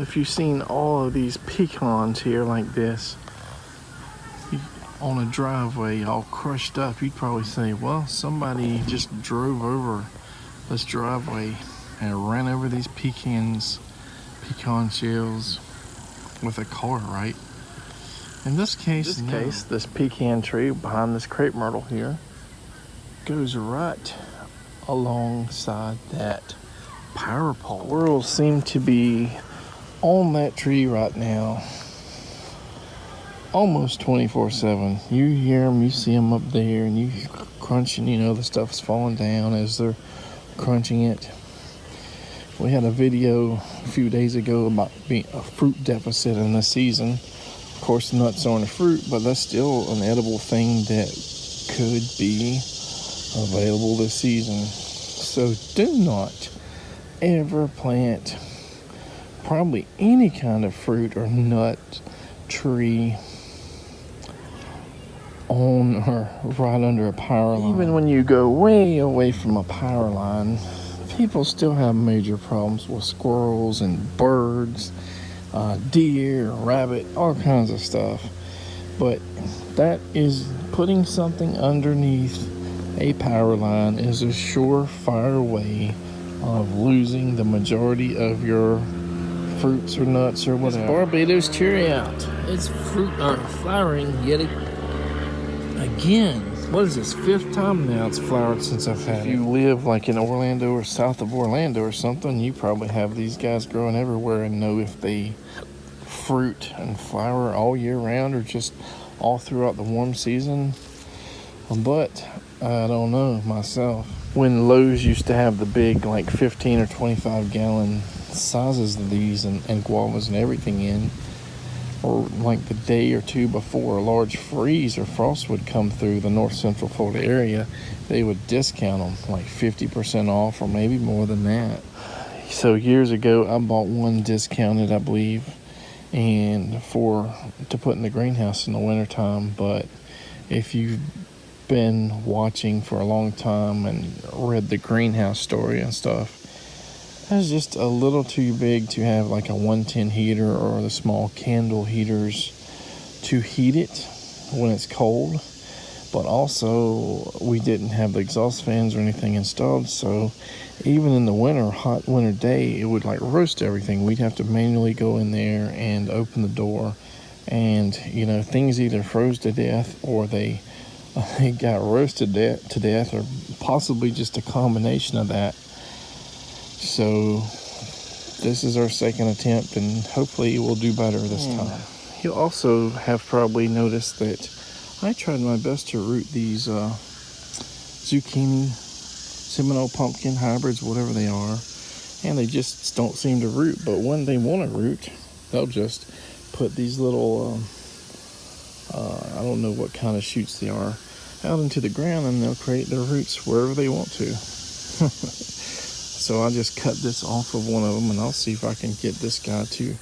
if you've seen all of these pecans here like this on a driveway all crushed up, you'd probably say, well, somebody just drove over this driveway and ran over these pecan shells with a car, right? In this case, this pecan tree behind this crepe myrtle here goes right alongside that power pole. Squirrels seem to be on that tree right now almost 24/7. You hear them, you see them up there, and you crunching, you know, the stuff's falling down as they're crunching it. We had a video a few days ago about being a fruit deficit in the season. Of course, nuts aren't a fruit, but that's still an edible thing that could be available this season. So do not ever plant probably any kind of fruit or nut tree on or right under a power line. Even when you go way away from a power line, people still have major problems with squirrels and birds, deer, rabbit, all kinds of stuff. But that is putting something underneath a power line is a surefire way of losing the majority of your fruits or nuts or whatever. It's Barbados cherry out. It's fruit or flowering yet again. What is this, 5th time now it's flowered since I've had it? If you live like in Orlando or south of Orlando or something, you probably have these guys growing everywhere and know if they fruit and flower all year round or just all throughout the warm season. But I don't know myself. When Lowe's used to have the big like 15 or 25 gallon sizes of these and guavas and everything in, or like the day or two before a large freeze or frost would come through the north central Florida area, they would discount them like 50% off or maybe more than that. So years ago I bought one discounted, I believe, and to put in the greenhouse in the wintertime. But if you've been watching for a long time and read the greenhouse story and stuff, it's just a little too big to have like a 110 heater or the small candle heaters to heat it when it's cold. But also we didn't have the exhaust fans or anything installed, so even in the winter, hot winter day, it would like roast everything. We'd have to manually go in there and open the door, and you know, things either froze to death or they got roasted to death, or possibly just a combination of that. So this is our second attempt, and hopefully we'll do better this time. You'll also have probably noticed that I tried my best to root these zucchini, Seminole pumpkin hybrids, whatever they are, and they just don't seem to root. But when they want to root, they'll just put these little I don't know what kind of shoots they are, out into the ground, and they'll create their roots wherever they want to. So I just cut this off of one of them, and I'll see if I can get this guy to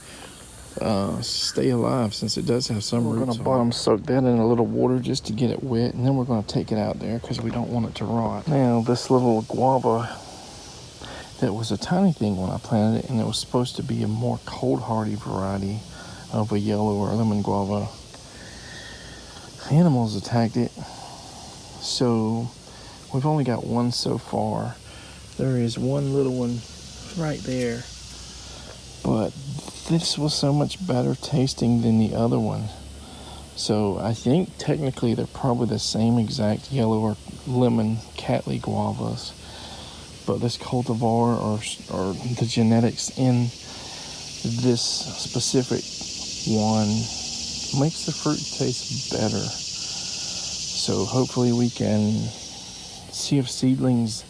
stay alive, since it does have some roots. We're going to bottom soak that in a little water just to get it wet, and then we're going to take it out there because we don't want it to rot. Now this little guava that was a tiny thing when I planted it, and it was supposed to be a more cold hardy variety of a yellow or lemon guava. Animals attacked it, so we've only got one so far. There is one little one right there, but this was so much better tasting than the other one. So I think technically they're probably the same exact yellow or lemon Cattleya guavas, but this cultivar or the genetics in this specific one makes the fruit taste better. So hopefully we can see if seedlings,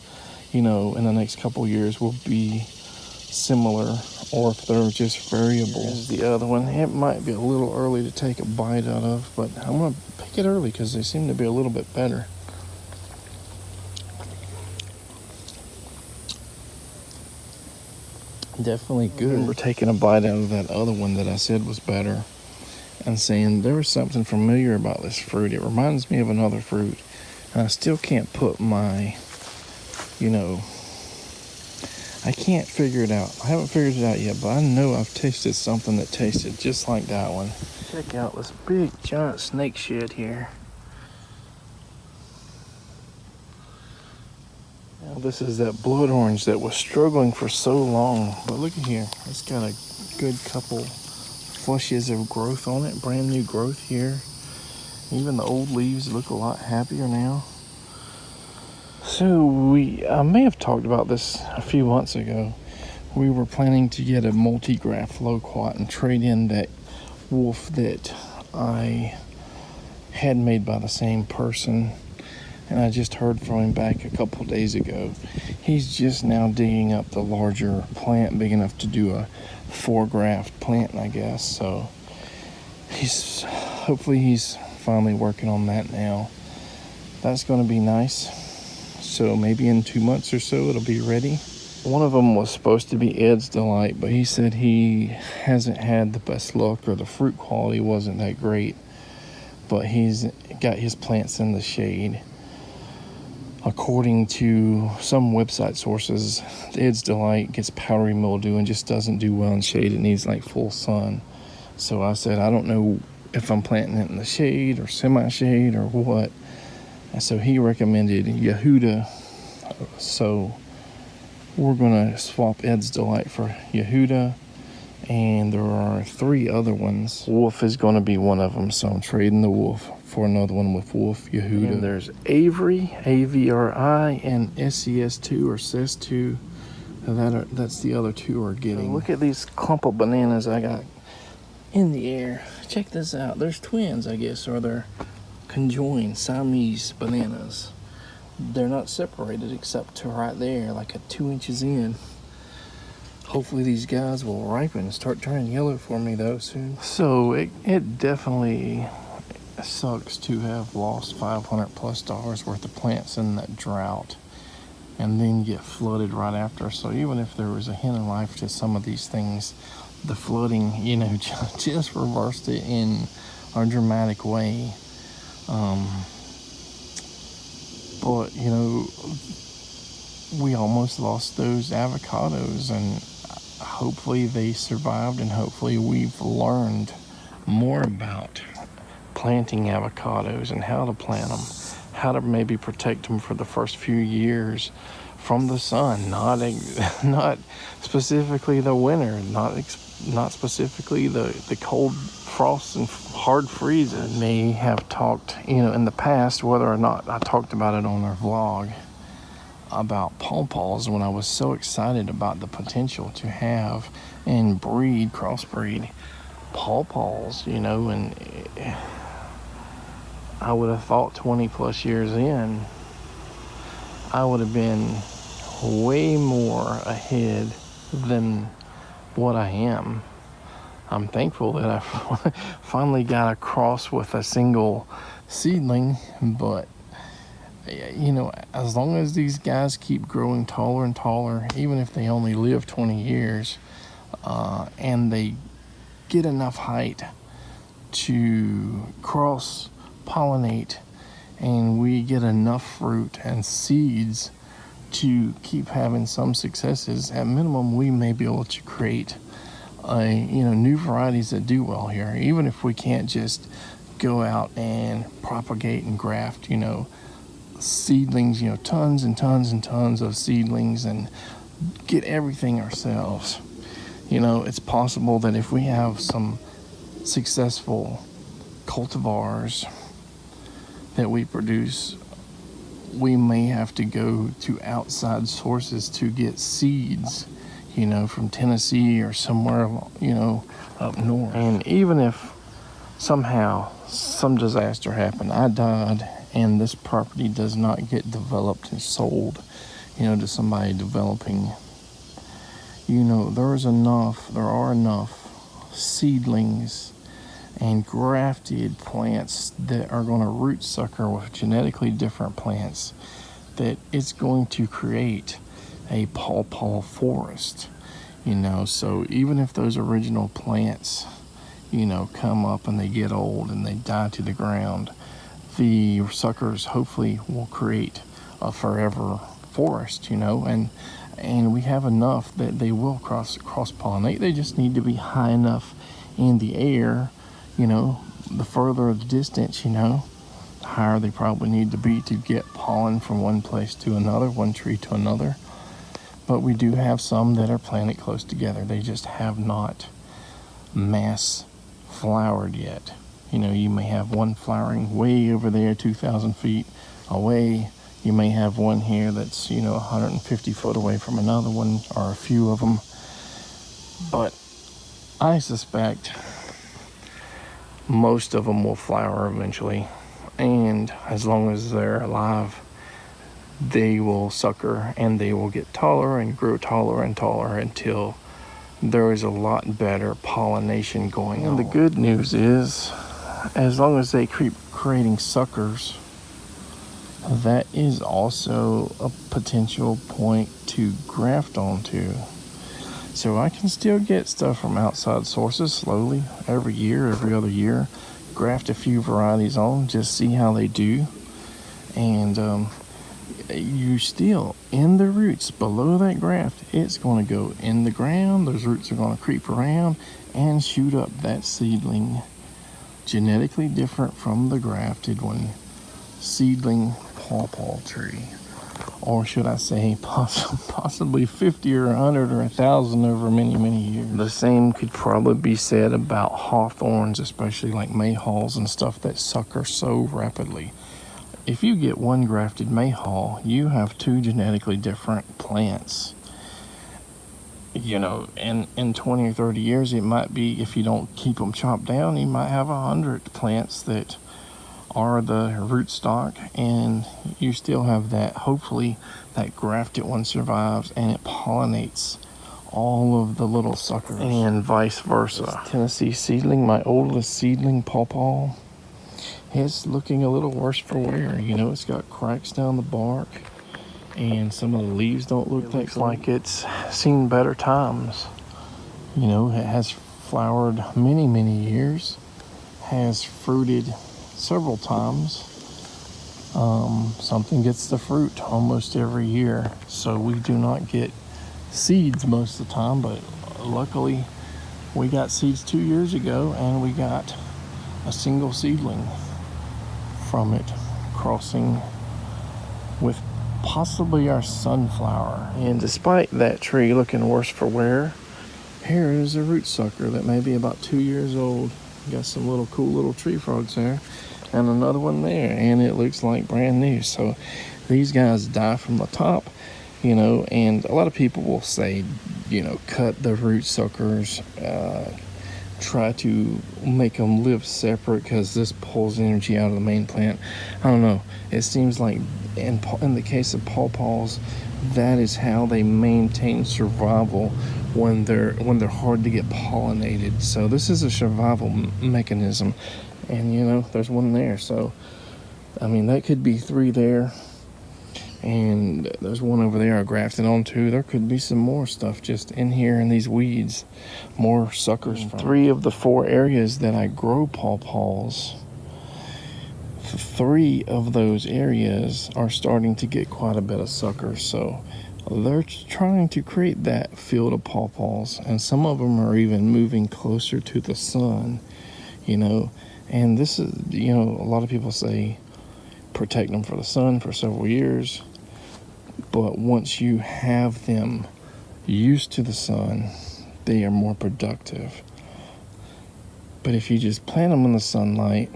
you know, in the next couple years will be similar, or if they're just variable. Here's the other one. It might be a little early to take a bite out of, but I'm going to pick it early because they seem to be a little bit better. Definitely good. We're taking a bite out of that other one that I said was better, and saying there was something familiar about this fruit. It reminds me of another fruit, and I still can't put my, you know, I can't figure it out. I haven't figured it out yet, but I know I've tasted something that tasted just like that one. Check out this big giant snake shed here. Now this is that blood orange that was struggling for so long. But look at here, it's got a good couple flushes of growth on it, brand new growth here. Even the old leaves look a lot happier now. So I may have talked about this a few months ago. We were planning to get a multi-graft loquat and trade in that wolf that I had made by the same person. And I just heard from him back a couple days ago. He's just now digging up the larger plant big enough to do a 4-graft plant, I guess. So hopefully he's finally working on that now. That's going to be nice. So maybe in 2 months or so it'll be ready. One of them was supposed to be Ed's Delight, but he said he hasn't had the best luck, or the fruit quality wasn't that great. But he's got his plants in the shade. According to some website sources, Ed's Delight gets powdery mildew and just doesn't do well in shade. It needs like full sun. So I said, I don't know if I'm planting it in the shade or semi-shade or what. And so he recommended Yehuda. So we're going to swap Ed's Delight for Yehuda. And there are 3 other ones. Wolf is going to be one of them. So I'm trading the wolf for another one with Wolf Yehuda. And there's Avery, AVRI, and SES2 or SES2. That's the other 2 are getting. So look at these clump of bananas I got in the air. Check this out. There's twins, I guess, or they're conjoined Siamese bananas. They're not separated except to right there, like at 2 inches in. Hopefully these guys will ripen and start turning yellow for me though soon. So it definitely sucks to have lost $500+ worth of plants in that drought and then get flooded right after. So even if there was a hint of life to some of these things, the flooding, just reversed it in a dramatic way. But we almost lost those avocados, and hopefully they survived, and hopefully we've learned more about planting avocados and how to plant them, how to maybe protect them for the first few years from the sun, not specifically the winter, not specifically the cold frosts and hard freezes. I may have talked, in the past, whether or not I talked about it on our vlog, about paws when I was so excited about the potential to have and crossbreed paws, and I would have thought 20+ years in, I would have been way more ahead than what I am. I'm thankful that I finally got a cross with a single seedling, but as long as these guys keep growing taller and taller, even if they only live 20 years, and they get enough height to cross-pollinate, and we get enough fruit and seeds to keep having some successes, at minimum, we may be able to create new varieties that do well here, even if we can't just go out and propagate and graft, seedlings, tons and tons and tons of seedlings and get everything ourselves. It's possible that if we have some successful cultivars that we produce, we may have to go to outside sources to get seeds, from Tennessee or somewhere, up north. And even if somehow some disaster happened, I died, and this property does not get developed and sold, to somebody developing, there are enough seedlings and grafted plants that are going to root sucker with genetically different plants that it's going to create a paw forest, so even if those original plants, come up and they get old and they die to the ground, the suckers hopefully will create a forever forest, and And we have enough that they will cross-pollinate. They just need to be high enough in the air. You know, the further the distance, you know, the higher they probably need to be to get pollen from one place to another, one tree to another. But we do have some that are planted close together. They just have not mass flowered yet. You know, you may have one flowering way over there 2,000 feet away. You may have one here that's, you know, 150 foot away from another one, or a few of them. But I suspect most of them will flower eventually. And as long as they're alive, they will sucker and they will get taller and grow taller and taller until there is a lot better pollination going on. And the good news is, as long as they keep creating suckers, that is also a potential point to graft onto. So I can still get stuff from outside sources slowly, every year, every other year, graft a few varieties on, just see how they do. And you still, in the roots below that graft, it's going to go in the ground. Those roots are going to creep around and shoot up that seedling, genetically different from the grafted one, seedling pawpaw tree. Or should I say possibly 50 or 100 or 1,000 over many, many years. The same could probably be said about hawthorns, especially like mayhaws and stuff that sucker so rapidly. If you get one grafted mayhaw, you have two genetically different plants. You know, in 20 or 30 years, it might be, if you don't keep them chopped down, you might have 100 plants that are the rootstock, and you still have that. Hopefully that grafted one survives and it pollinates all of the little suckers, and vice versa. This Tennessee seedling, my oldest seedling pawpaw, it's looking a little worse for wear. You know, it's got cracks down the bark, and some of the leaves don't look like it's seen better times. You know, it has flowered many, many years, has fruited several times. Something gets the fruit almost every year, so we do not get seeds most of the time, but luckily we got seeds 2 years ago, and we got a single seedling from it, crossing with possibly our sunflower. And despite that tree looking worse for wear, here is a root sucker that may be about 2 years old. Got some little cool little tree frogs there, and another one there, and it looks like brand new. So these guys die from the top, you know, and a lot of people will say, you know, cut the root suckers, try to make them live separate because this pulls energy out of the main plant. I don't know. It seems like in the case of pawpaws, that is how they maintain survival when they're hard to get pollinated. So this is a survival mechanism, and you know, there's one there. So I mean, that could be 3 there, and there's one over there I grafted onto. There could be some more stuff just in here in these weeds, more suckers from 3 of the 4 areas that I grow pawpaws. 3 of those areas are starting to get quite a bit of suckers, so they're trying to create that field of pawpaws, and some of them are even moving closer to the sun, you know. And this is, you know, a lot of people say protect them for the sun for several years, but once you have them used to the sun, they are more productive. But if you just plant them in the sunlight,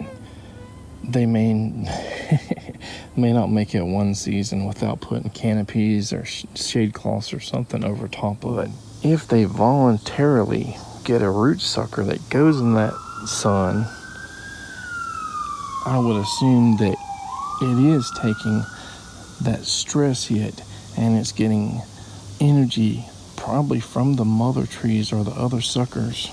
they may not make it one season without putting canopies or shade cloths or something over top of it. If they voluntarily get a root sucker that goes in that sun, I would assume that it is taking that stress hit, and it's getting energy probably from the mother trees or the other suckers